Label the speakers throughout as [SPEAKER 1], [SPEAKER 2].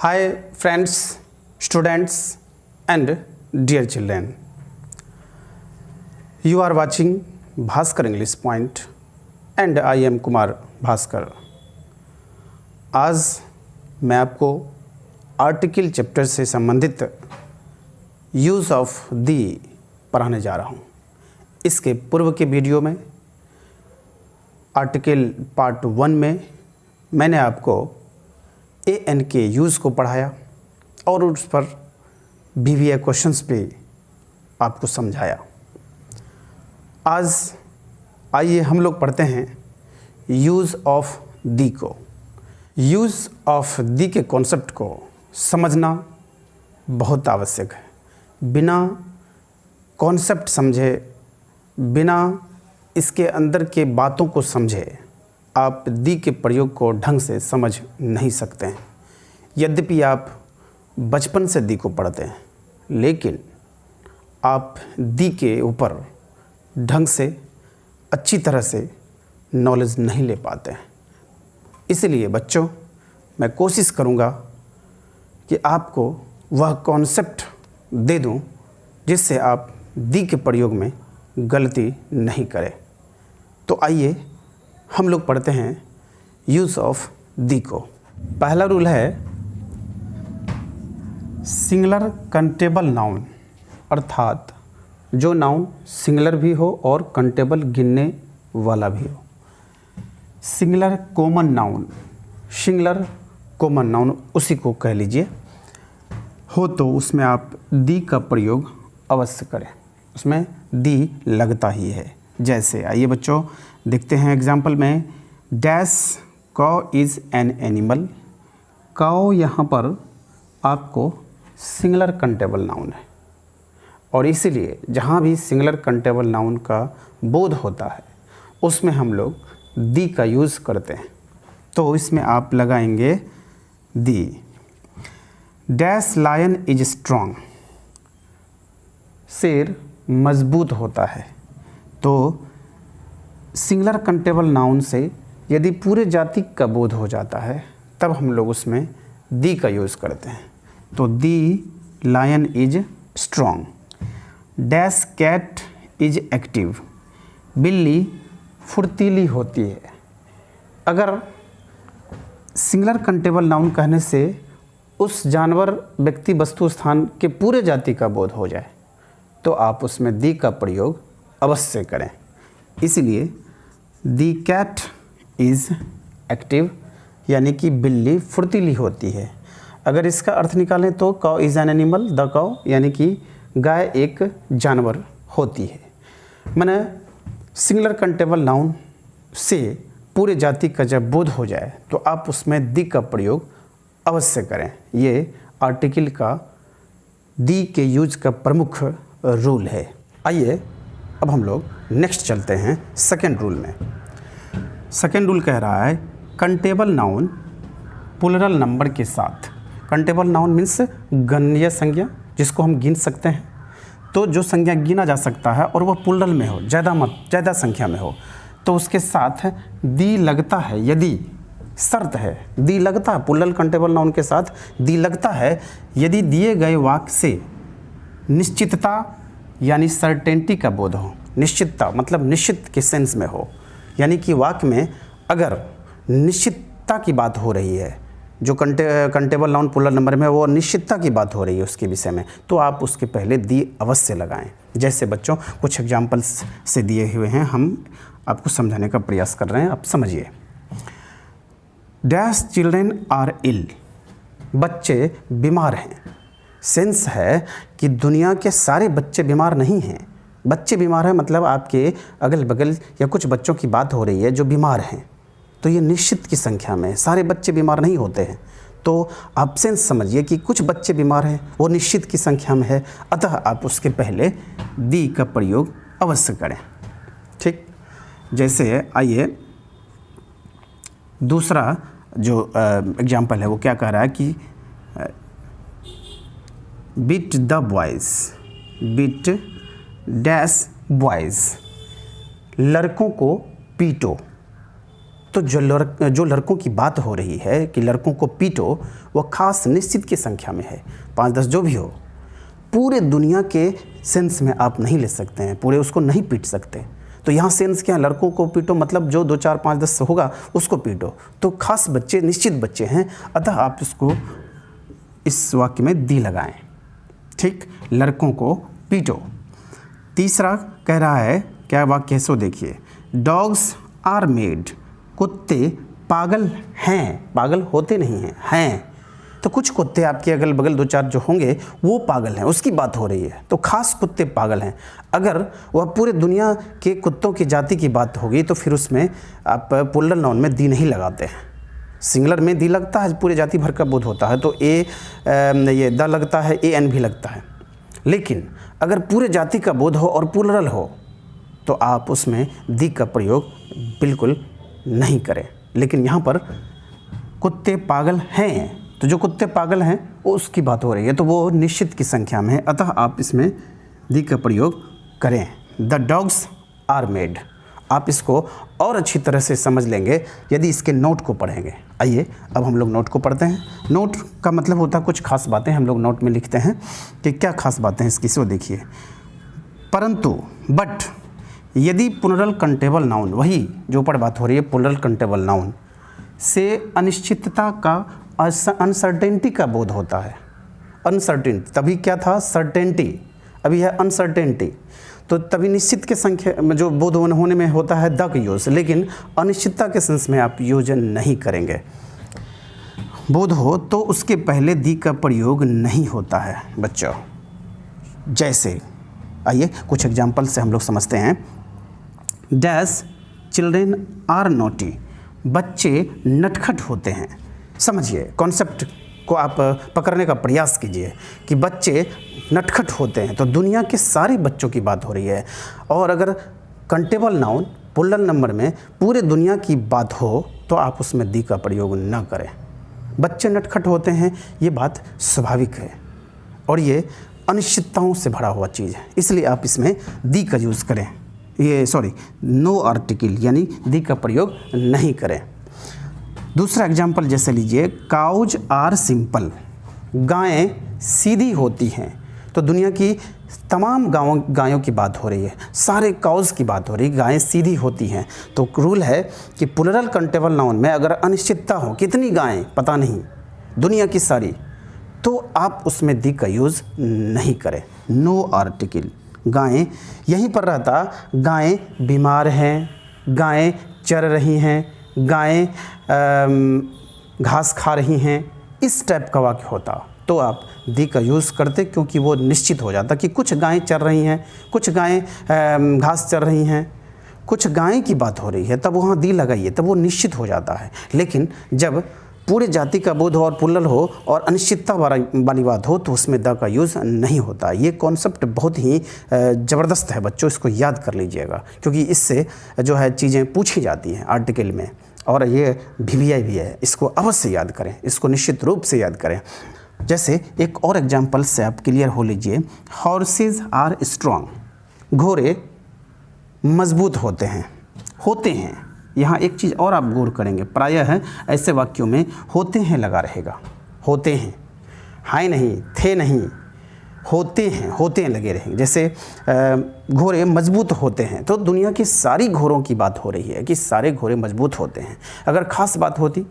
[SPEAKER 1] Hi friends, students and dear children. You are watching Bhaskar English Point and I am Kumar Bhaskar. आज मैं आपको article chapter से संबंधित use of the पढ़ाने जा रहा हूँ। इसके पूर्व के वीडियो में आर्टिकल पार्ट 1 में मैंने आपको एन के यूज़ को पढ़ाया और उस पर BVA क्वेश्चंस पे आपको समझाया। आज आइए हम लोग पढ़ते हैं यूज़ ऑफ दी को। यूज़ ऑफ दी के कॉन्सेप्ट को समझना बहुत आवश्यक है। बिना कॉन्सेप्ट समझे, बिना इसके अंदर के बातों को समझे आप दी के प्रयोग को ढंग से समझ नहीं सकते हैं। यद्यपि आप बचपन से दी को पढ़ते हैं, लेकिन आप दी के ऊपर ढंग से अच्छी तरह से नॉलेज नहीं ले पाते हैं। इसलिए बच्चों, मैं कोशिश करूँगा कि आपको वह कॉन्सेप्ट दे दूं जिससे आप दी के प्रयोग में गलती नहीं करें। तो आइए हम लोग पढ़ते हैं यूज़ ऑफ दी को। पहला रूल है सिंगुलर काउंटेबल नाउन, अर्थात जो नाउन सिंगुलर भी हो और काउंटेबल गिनने वाला भी हो। Singular common noun, singular common noun उसी को कह लीजिए हो तो उसमें आप दी का प्रयोग अवश्य करें। उसमें दी लगता ही है। जैसे आइए बच्चों देखते हैं एग्जाम्पल में, dash cow is an animal. Cow यहाँ पर आपको सिंगुलर काउंटेबल नाउन है और इसीलिए जहाँ भी सिंगुलर काउंटेबल नाउन का बोध होता है उसमें हम लोग दी का यूज़ करते हैं। तो इसमें आप लगाएंगे दी। डैश लायन इज स्ट्रॉन्ग, शेर मजबूत होता है। तो सिंगुलर काउंटेबल नाउन से यदि पूरे जाति का बोध हो जाता है तब हम लोग उसमें दी का यूज़ करते हैं। तो the lion is strong. Dash cat is active, बिल्ली फुर्तीली होती है। अगर सिंगुलर काउंटेबल नाउन कहने से उस जानवर, व्यक्ति, वस्तु, स्थान के पूरे जाति का बोध हो जाए तो आप उसमें दी का प्रयोग अवश्य करें। इसलिए दी कैट इज़ एक्टिव यानी कि बिल्ली फुर्तीली होती है। अगर इसका अर्थ निकालें तो cow is an animal, the cow यानी कि गाय एक जानवर होती है। माने सिंगुलर काउंटेबल नाउन से पूरे जाति का जब बोध हो जाए तो आप उसमें दी का प्रयोग अवश्य करें। ये आर्टिकल का दी के यूज का प्रमुख रूल है। आइए अब हम लोग नेक्स्ट चलते हैं सेकेंड रूल में। सेकेंड रूल कह रहा है काउंटेबल नाउन प्लूरल नंबर के साथ। काउंटेबल नाउन मीन्स गणनीय संज्ञा, जिसको हम गिन सकते हैं। तो जो संज्ञा गिना जा सकता है और वह प्लूरल में हो, ज़्यादा संख्या में हो, तो उसके साथ दी लगता है। यदि शर्त है, दी लगता है, प्लूरल काउंटेबल नाउन के साथ दी लगता है यदि दिए गए वाक्य से निश्चितता यानी सर्टेनिटी का बोध हो। निश्चितता मतलब निश्चित के सेंस में हो, यानी कि वाक्य में अगर निश्चितता की बात हो रही है, जो काउंटेबल नाउन प्लूरल नंबर में वो निश्चितता की बात हो रही है उसके विषय में, तो आप उसके पहले दी अवश्य लगाएं। जैसे बच्चों कुछ एग्जाम्पल्स से दिए हुए हैं, हम आपको समझाने का प्रयास कर रहे हैं, आप समझिए। डैश चिल्ड्रेन आर इल, बच्चे बीमार हैं। सेंस है कि दुनिया के सारे बच्चे बीमार नहीं हैं। बच्चे बीमार हैं मतलब आपके अगल बगल या कुछ बच्चों की बात हो रही है जो बीमार हैं, तो ये निश्चित की संख्या में, सारे बच्चे बीमार नहीं होते हैं। तो आप सेंस समझिए कि कुछ बच्चे बीमार हैं, वो निश्चित की संख्या में है, अतः आप उसके पहले दी का प्रयोग अवश्य करें। ठीक, जैसे आइए दूसरा जो एग्जाम्पल है वो क्या कह रहा है कि beat the boys, beat dash boys, लड़कों को पीटो। तो जो लड़कों की बात हो रही है कि लड़कों को पीटो, वो खास निश्चित की संख्या में है, 5-10 जो भी हो। पूरे दुनिया के सेंस में आप नहीं ले सकते हैं, पूरे उसको नहीं पीट सकते। तो यहाँ सेंस क्या है, लड़कों को पीटो मतलब जो 2, 4, 5, 10 होगा उसको पीटो। तो खास बच्चे निश्चित बच्चे हैं, अतः आप इसको इस वाक्य में दी लगाएं। ठीक, लड़कों को पीटो। तीसरा कह रहा है, क्या वाक्य है सो देखिए, डॉग्स आर मेड, कुत्ते पागल हैं, पागल होते नहीं हैं, हैं। तो कुछ कुत्ते आपके अगल बगल 2-4 जो होंगे वो पागल हैं, उसकी बात हो रही है। तो खास कुत्ते पागल हैं। अगर वह पूरे दुनिया के कुत्तों की जाति की बात होगी तो फिर उसमें आप प्लूरल नाउन में दी नहीं लगाते हैं। सिंगुलर में दी लगता है, पूरे जाति भर का बोध होता है, तो ये द लगता है, एन भी लगता है। लेकिन अगर पूरे जाति का बोध हो और प्लूरल हो तो आप उसमें दी का प्रयोग बिल्कुल नहीं करें। लेकिन यहाँ पर कुत्ते पागल हैं, तो जो कुत्ते पागल हैं वो उसकी बात हो रही है, तो वो निश्चित की संख्या में है, अतः आप इसमें दी का प्रयोग करें। The dogs are mad. आप इसको और अच्छी तरह से समझ लेंगे यदि इसके नोट को पढ़ेंगे। आइए अब हम लोग नोट को पढ़ते हैं। नोट का मतलब होता है कुछ खास बातें हम लोग नोट में लिखते हैं कि क्या खास बातें हैं इसकी, सो देखिए। परंतु, बट, यदि प्लूरल कंटेबल नाउन, वही जो ऊपर बात हो रही है प्लूरल कंटेबल नाउन से अनिश्चितता का, अनसर्टेनिटी का बोध होता है। अनसर्टेनिटी, तभी क्या था सर्टेनिटी, अभी है अनसर्टेनिटी, तो तभी निश्चित के संख्या में जो बोध होने में होता है द का यूज, लेकिन अनिश्चितता के सेंस में आप यूज नहीं करेंगे। बोध हो तो उसके पहले दी का प्रयोग नहीं होता है बच्चों। जैसे आइए कुछ एग्जाम्पल से हम लोग समझते हैं। डैश चिल्ड्रेन आर नोटी, बच्चे नटखट होते हैं। समझिए कॉन्सेप्ट को आप पकड़ने का प्रयास कीजिए कि बच्चे नटखट होते हैं, तो दुनिया के सारे बच्चों की बात हो रही है। और अगर कंटेबल नाउन प्लूरल नंबर में पूरे दुनिया की बात हो तो आप उसमें दी का प्रयोग न करें। बच्चे नटखट होते हैं, ये बात स्वाभाविक है और ये अनिश्चितताओं से भरा हुआ चीज़ है, इसलिए आप इसमें दी का यूज़ करें। नो आर्टिकल यानी दी का प्रयोग नहीं करें। दूसरा एग्जाम्पल जैसे लीजिए, काउज आर सिंपल, गायें सीधी होती हैं। तो दुनिया की तमाम गायों की बात हो रही है, सारे काउज की बात हो रही है, गायें सीधी होती हैं। तो रूल है कि प्लूरल कंटेबल नाउन में अगर अनिश्चितता हो, कितनी गायें पता नहीं, दुनिया की सारी, तो आप उसमें दी का यूज़ नहीं करें। नो आर्टिकल, गायें यहीं पर रहता, गायें बीमार हैं, गायें चर रही हैं, गायें घास खा रही हैं, इस टाइप का वाक्य होता तो आप दी का यूज़ करते, क्योंकि वो निश्चित हो जाता कि कुछ गायें चर रही हैं, कुछ गायें घास चर रही हैं, कुछ गायें की बात हो रही है, तब वहाँ दी लगाइए, तब वो निश्चित हो जाता है। लेकिन जब पूरे जाति का बोध हो और प्लूरल हो और अनिश्चितता वाली बात हो तो उसमें द का यूज़ नहीं होता। ये कॉन्सेप्ट बहुत ही ज़बरदस्त है बच्चों, इसको याद कर लीजिएगा, क्योंकि इससे जो है चीज़ें पूछी जाती हैं आर्टिकल में, और ये VVI भी है, इसको अवश्य याद करें, इसको निश्चित रूप से याद करें। जैसे एक और एग्जाम्पल से आप क्लियर हो लीजिए। हॉर्सेज आर स्ट्रॉन्ग, घोड़े मजबूत होते हैं। यहाँ एक चीज़ और आप गौर करेंगे, प्रायः है ऐसे वाक्यों में होते हैं लगा रहेगा, होते हैं, हाय नहीं, थे नहीं, होते हैं लगे रहेंगे। जैसे घोड़े मजबूत होते हैं, तो दुनिया की सारी घोड़ों की बात हो रही है कि सारे घोड़े मजबूत होते हैं। अगर खास बात होती,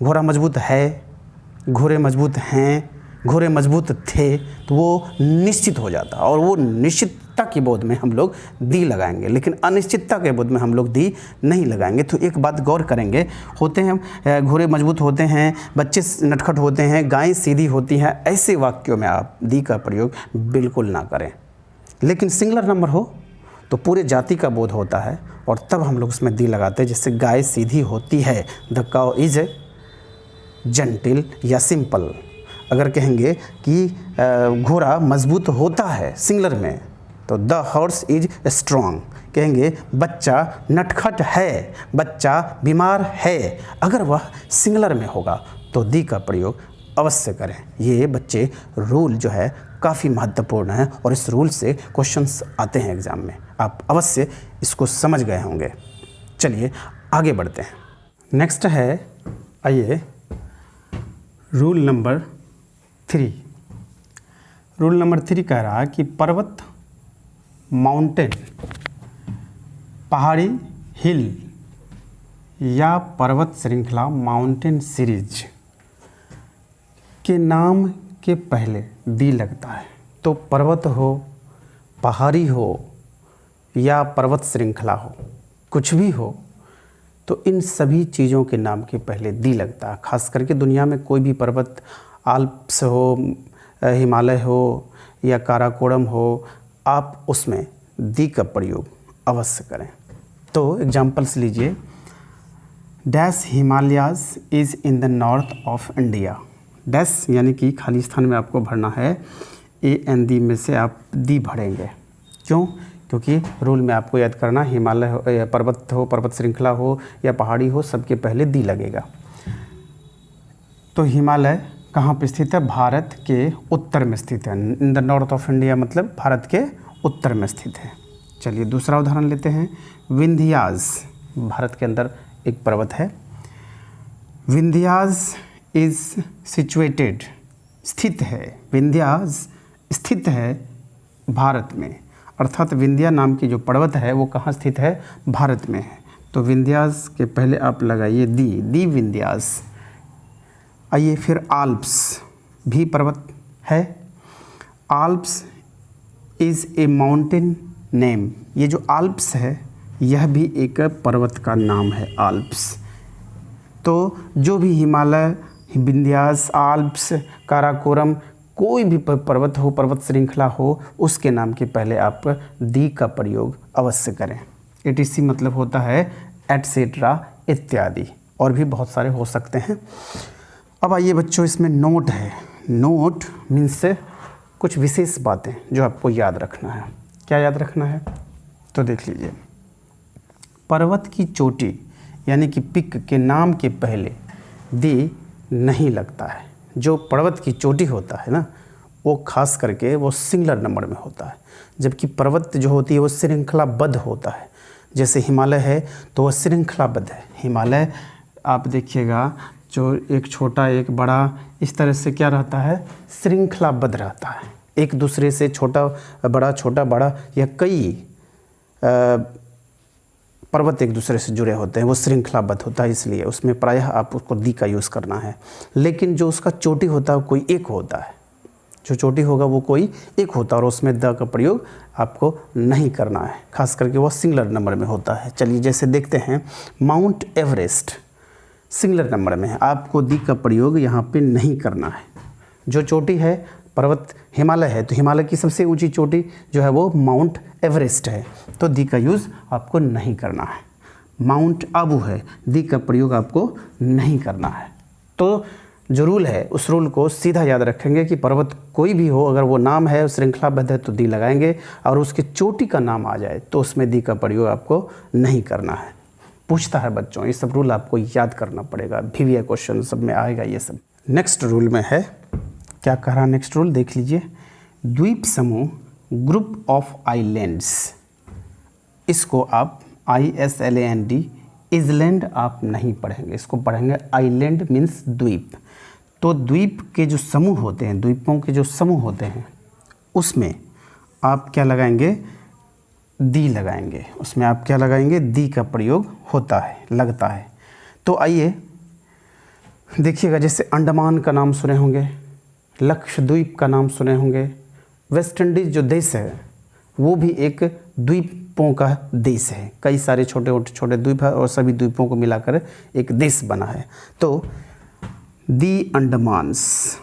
[SPEAKER 1] घोड़ा मजबूत है, घोड़े मजबूत हैं, घोड़े मजबूत थे, तो वो निश्चित हो जाता, और वो निश्चितता के बोध में हम लोग दी लगाएंगे, लेकिन अनिश्चितता के बोध में हम लोग दी नहीं लगाएंगे। तो एक बात गौर करेंगे, होते हैं घोड़े मजबूत होते हैं, बच्चे नटखट होते हैं, गायें सीधी होती हैं, ऐसे वाक्यों में आप दी का प्रयोग बिल्कुल ना करें। लेकिन सिंगुलर नंबर हो तो पूरे जाति का बोध होता है और तब हम लोग उसमें दी लगाते हैं। जैसे गाय सीधी होती है, द काउ इज जेंटिल या सिंपल। अगर कहेंगे कि घोड़ा मजबूत होता है सिंगुलर में, तो द हॉर्स इज स्ट्रॉन्ग। कहेंगे बच्चा नटखट है, बच्चा बीमार है, अगर वह सिंगुलर में होगा तो दी का प्रयोग अवश्य करें। ये बच्चे रूल जो है काफ़ी महत्वपूर्ण है और इस रूल से क्वेश्चंस आते हैं एग्ज़ाम में, आप अवश्य इसको समझ गए होंगे। चलिए आगे बढ़ते हैं। नेक्स्ट है, आइए रूल नंबर 3। रूल नंबर 3 कह रहा है कि पर्वत, माउंटेन, पहाड़ी, हिल या पर्वत श्रृंखला, माउंटेन सीरीज के नाम के पहले दी लगता है। तो पर्वत हो, पहाड़ी हो या पर्वत श्रृंखला हो, कुछ भी हो, तो इन सभी चीज़ों के नाम के पहले दी लगता है। खास करके दुनिया में कोई भी पर्वत, आल्प्स हो, हिमालय हो या काराकोरम हो, आप उसमें दी का प्रयोग अवश्य करें। तो एग्जाम्पल्स लीजिए, dash Himalayas is in the north of India. Dash यानी कि खाली स्थान में आपको भरना है, AND में से आप दी भरेंगे। क्यों? क्योंकि रूल में आपको याद करना, हिमालय हो, पर्वत हो, पर्वत श्रृंखला हो या पहाड़ी हो, सबके पहले दी लगेगा। तो हिमालय कहाँ पे स्थित है? भारत के उत्तर में स्थित है। In the north of India मतलब भारत के उत्तर में स्थित है। चलिए दूसरा उदाहरण लेते हैं, विंध्याज भारत के अंदर एक पर्वत है। विंध्याज इज़ सिचुएटेड, स्थित है, विंध्याज स्थित है भारत में, अर्थात विंध्या नाम की जो पर्वत है वो कहाँ स्थित है? भारत में है। तो विंध्याज के पहले आप लगाइए दी विंध्याज। आइए फिर आल्प्स भी पर्वत है। Alps is a mountain name. ये जो आल्प्स है यह भी एक पर्वत का नाम है, आल्प्स। तो जो भी हिमालय, विंध्यास, आल्प्स, काराकोरम, कोई भी पर्वत हो, पर्वत श्रृंखला हो, उसके नाम के पहले आप दी का प्रयोग अवश्य करें। etc मतलब होता है एटसेट्रा इत्यादि, और भी बहुत सारे हो सकते हैं। अब आइए बच्चों, इसमें नोट है। नोट मीन्स कुछ विशेष बातें जो आपको याद रखना है। क्या याद रखना है? तो देख लीजिए, पर्वत की चोटी यानी कि पिक के नाम के पहले दी नहीं लगता है। जो पर्वत की चोटी होता है ना, वो खास करके वो सिंगुलर नंबर में होता है, जबकि पर्वत जो होती है वो श्रृंखलाबद्ध होता है। जैसे हिमालय है तो वह श्रृंखलाबद्ध है। हिमालय आप देखिएगा, जो एक छोटा एक बड़ा, इस तरह से क्या रहता है? श्रृंखलाबद्ध रहता है। एक दूसरे से छोटा बड़ा या कई पर्वत एक दूसरे से जुड़े होते हैं, वो श्रृंखलाबद्ध होता है, इसलिए उसमें प्रायः आप उसको दी का यूज़ करना है। लेकिन जो उसका चोटी होता है कोई एक होता है, जो चोटी होगा वो कोई एक होता है, और उसमें द का प्रयोग आपको नहीं करना है, खास करके वह सिंगुलर नंबर में होता है। चलिए जैसे देखते हैं, माउंट एवरेस्ट सिंगुलर नंबर में है, आपको दी का प्रयोग यहाँ पे नहीं करना है। जो चोटी है, पर्वत हिमालय है तो हिमालय की सबसे ऊंची चोटी जो है वो माउंट एवरेस्ट है, तो दी का यूज़ आपको नहीं करना है। माउंट आबू है, दी का प्रयोग आपको नहीं करना है। तो जो रूल है उस रूल को सीधा याद रखेंगे कि पर्वत कोई भी हो, अगर वो नाम है श्रृंखलाबद्ध है तो दी लगाएंगे, और उसके चोटी का नाम आ जाए तो उसमें दी का प्रयोग आपको नहीं करना है। पूछता है बच्चों, ये सब रूल आपको याद करना पड़ेगा, VVI क्वेश्चन सब में आएगा ये सब। नेक्स्ट रूल में है, क्या कह रहा है नेक्स्ट रूल देख लीजिए, द्वीप समूह, ग्रुप ऑफ आइलैंड्स, इसको आप ISLAND, इजलैंड आप नहीं पढ़ेंगे, इसको पढ़ेंगे आइलैंड मीन्स द्वीप। तो द्वीप के जो समूह होते हैं, द्वीपों के जो समूह होते हैं, उसमें आप क्या लगाएंगे? दी लगाएंगे। उसमें आप क्या लगाएंगे? दी का प्रयोग होता है, लगता है। तो आइए देखिएगा, जैसे अंडमान का नाम सुने होंगे, लक्षद्वीप का नाम सुने होंगे, वेस्ट इंडीज़ जो देश है वो भी एक द्वीपों का देश है। कई सारे छोटे द्वीप है और सभी द्वीपों को मिलाकर एक देश बना है। तो दी अंडमान्स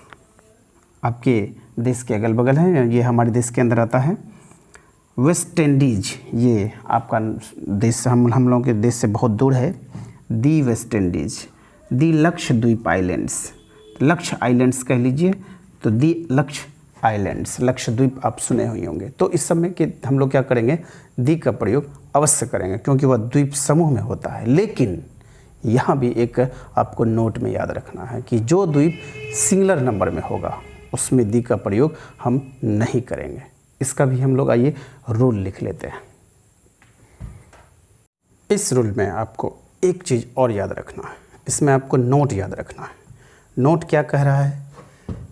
[SPEAKER 1] आपके देश के अगल बगल हैं, ये हमारे देश के अंदर आता है। वेस्ट इंडीज ये आपका देश हम लोगों के देश से बहुत दूर है। दी वेस्ट इंडीज, दी लक्षद्वीप आइलैंड्स, लक्ष्य आइलैंड्स कह लीजिए, तो दी लक्ष्य आइलैंड्स, लक्षद्वीप आप सुने हुए होंगे। तो इस समय के हम लोग क्या करेंगे? दी का प्रयोग अवश्य करेंगे, क्योंकि वह द्वीप समूह में होता है। लेकिन यहाँ भी एक आपको नोट में याद रखना है कि जो द्वीप सिंगुलर नंबर में होगा उसमें दी का प्रयोग हम नहीं करेंगे। इसका भी हम लोग आइए रूल लिख लेते हैं। इस रूल में आपको एक चीज़ और याद रखना है, इसमें आपको नोट याद रखना है। नोट क्या कह रहा है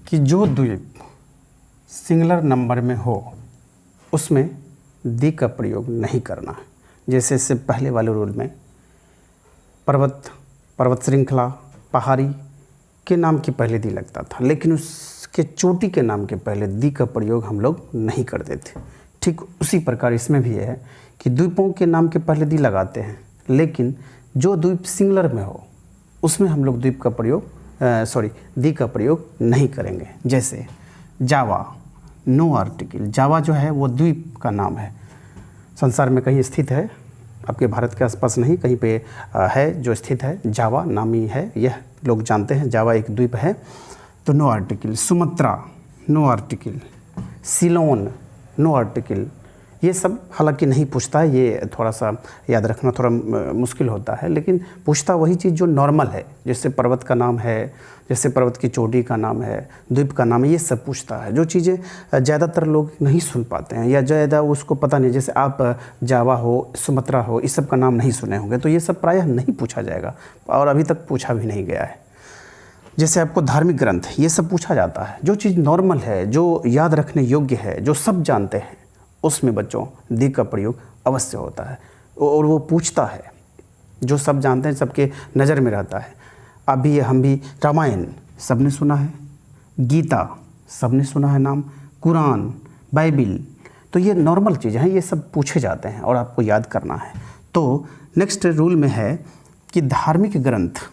[SPEAKER 1] कि जो द्वीप सिंगुलर नंबर में हो उसमें दी का प्रयोग नहीं करना है। जैसे इससे पहले वाले रूल में पर्वत श्रृंखला, पहाड़ी के नाम के पहले दी लगता था, लेकिन उसके चोटी के नाम के पहले दी का प्रयोग हम लोग नहीं करते थे। ठीक उसी प्रकार इसमें भी है कि द्वीपों के नाम के पहले दी लगाते हैं, लेकिन जो द्वीप सिंगुलर में हो उसमें हम लोग द्वीप का प्रयोग दी का प्रयोग नहीं करेंगे। जैसे जावा, नो आर्टिकल। जावा जो है वो द्वीप का नाम है, संसार में कहीं स्थित है, आपके भारत के आसपास नहीं, कहीं पे है जो स्थित है। जावा नामी है, यह लोग जानते हैं, जावा एक द्वीप है, तो no article. Sumatra, no article. Ceylon, no article. ये सब हालांकि नहीं पूछता है, ये थोड़ा सा याद रखना थोड़ा मुश्किल होता है, लेकिन पूछता वही चीज़ जो नॉर्मल है, जैसे पर्वत का नाम है, जैसे पर्वत की चोटी का नाम है, द्वीप का नाम है, ये सब पूछता है। जो चीज़ें ज़्यादातर लोग नहीं सुन पाते हैं या ज़्यादा उसको पता नहीं, जैसे आप जावा हो, सुमात्रा हो, इस सब का नाम नहीं सुने होंगे, तो ये सब प्रायः नहीं पूछा जाएगा और अभी तक पूछा भी नहीं गया है। जैसे आपको धार्मिक ग्रंथ, ये सब पूछा जाता है। जो चीज़ नॉर्मल है, जो याद रखने योग्य है, जो सब जानते हैं, उसमें बच्चों दी का प्रयोग अवश्य होता है और वो पूछता है। जो सब जानते हैं, सबके नज़र में रहता है। आप भी, हम भी, रामायण सबने सुना है, गीता सबने सुना है नाम, कुरान, बाइबिल, तो ये नॉर्मल चीज़ें हैं, ये सब पूछे जाते हैं और आपको याद करना है। तो नेक्स्ट रूल में है कि धार्मिक ग्रंथ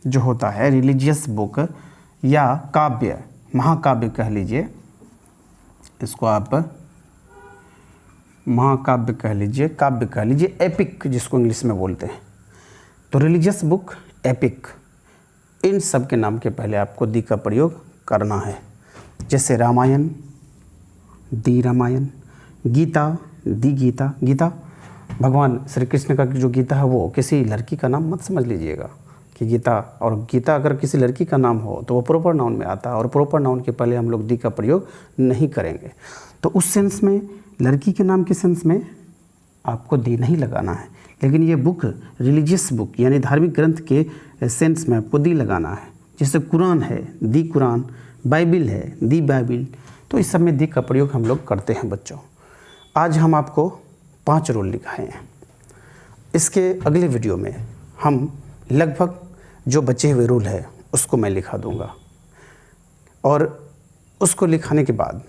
[SPEAKER 1] जो होता है, रिलीजियस बुक या काव्य, महाकाव्य कह लीजिए, इसको आप महाकाव्य कह लीजिए, काव्य कह लीजिए, एपिक जिसको इंग्लिश में बोलते हैं, तो रिलीजियस बुक, एपिक, इन सब के नाम के पहले आपको दी का प्रयोग करना है। जैसे रामायण, दी रामायण, गीता, दी गीता। गीता भगवान श्री कृष्ण का जो गीता है वो किसी लड़की का नाम मत समझ लीजिएगा कि गीता, और गीता अगर किसी लड़की का नाम हो तो वो प्रॉपर नाउन में आता है और प्रॉपर नाउन के पहले हम लोग दी का प्रयोग नहीं करेंगे। तो उस सेंस में, लड़की के नाम के सेंस में आपको दी नहीं लगाना है, लेकिन ये बुक, रिलीजियस बुक यानी धार्मिक ग्रंथ के सेंस में आपको दी लगाना है। जैसे कुरान है, दी कुरान, बाइबिल है, दी बाइबिल, तो इस सब में दी का प्रयोग हम लोग करते हैं बच्चों। आज हम आपको 5 रूल लिखाए हैं। इसके अगले वीडियो में हम लगभग जो बचे हुए रूल है उसको मैं लिखा दूंगा और उसको लिखाने के बाद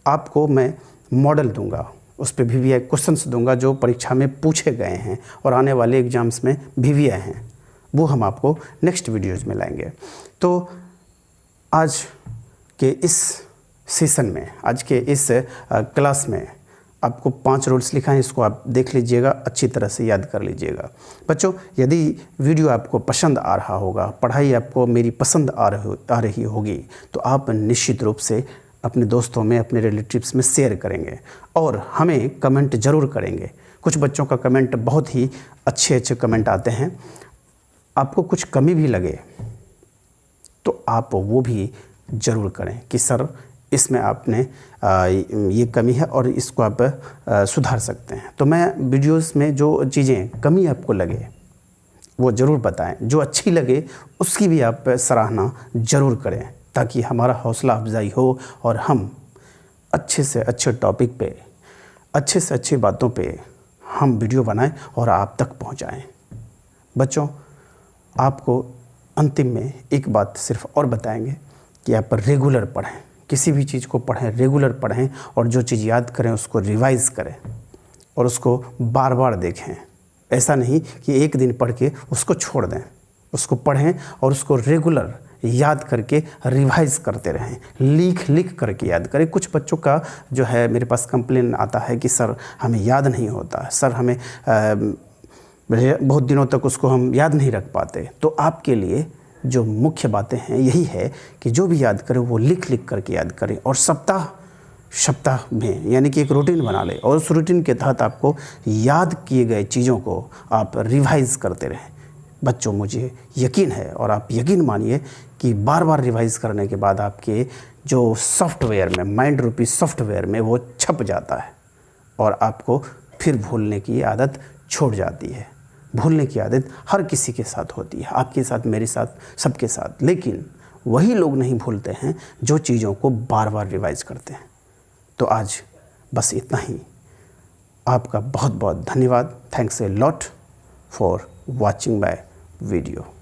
[SPEAKER 1] आपको मैं मॉडल दूंगा, उस पर VVI क्वेश्चंस दूंगा जो परीक्षा में पूछे गए हैं और आने वाले एग्ज़ाम्स में VVI हैं, वो हम आपको नेक्स्ट वीडियोज़ में लाएंगे। तो आज के इस सेशन में, आज के इस क्लास में आपको 5 रूल्स लिखा है, इसको आप देख लीजिएगा, अच्छी तरह से याद कर लीजिएगा। बच्चों, यदि वीडियो आपको पसंद आ रहा होगा, पढ़ाई आपको मेरी पसंद आ रही होगी, तो आप निश्चित रूप से अपने दोस्तों में, अपने रिलेटिव्स में शेयर करेंगे और हमें कमेंट ज़रूर करेंगे। कुछ बच्चों का कमेंट बहुत ही अच्छे कमेंट आते हैं। आपको कुछ कमी भी लगे तो आप वो भी ज़रूर करें कि सर इसमें आपने ये कमी है और इसको आप सुधार सकते हैं। तो मैं वीडियोस में जो चीज़ें कमी आपको लगे वो ज़रूर बताएं, जो अच्छी लगे उसकी भी आप सराहना ज़रूर करें, ताकि हमारा हौसला अफजाई हो और हम अच्छे से अच्छे टॉपिक पे, अच्छे से अच्छी बातों पे हम वीडियो बनाएं और आप तक पहुंचाएं। बच्चों, आपको अंतिम में एक बात सिर्फ और बताएंगे कि आप रेगुलर पढ़ें, किसी भी चीज़ को पढ़ें, रेगुलर पढ़ें और जो चीज़ याद करें उसको रिवाइज़ करें और उसको बार बार देखें। ऐसा नहीं कि एक दिन पढ़ के उसको छोड़ दें, उसको पढ़ें और उसको रेगुलर याद करके रिवाइज़ करते रहें, लिख करके याद करें। कुछ बच्चों का जो है मेरे पास कंप्लेन आता है कि सर हमें याद नहीं होता, सर हमें बहुत दिनों तक उसको हम याद नहीं रख पाते। तो आपके लिए जो मुख्य बातें हैं यही है कि जो भी याद करें वो लिख करके याद करें और सप्ताह में यानी कि एक रूटीन बना लें और उस रूटीन के तहत आपको याद किए गए चीज़ों को आप रिवाइज़ करते रहें। बच्चों, मुझे यकीन है और आप यकीन मानिए कि बार बार रिवाइज़ करने के बाद आपके जो सॉफ्टवेयर में, माइंड रूपी सॉफ्टवेयर में वो छप जाता है और आपको फिर भूलने की आदत छूट जाती है। भूलने की आदत हर किसी के साथ होती है, आपके साथ, मेरे साथ, सबके साथ। लेकिन वही लोग नहीं भूलते हैं जो चीज़ों को बार बार रिवाइज करते हैं। तो आज बस इतना ही। आपका बहुत बहुत धन्यवाद। Thanks a lot for watching my video.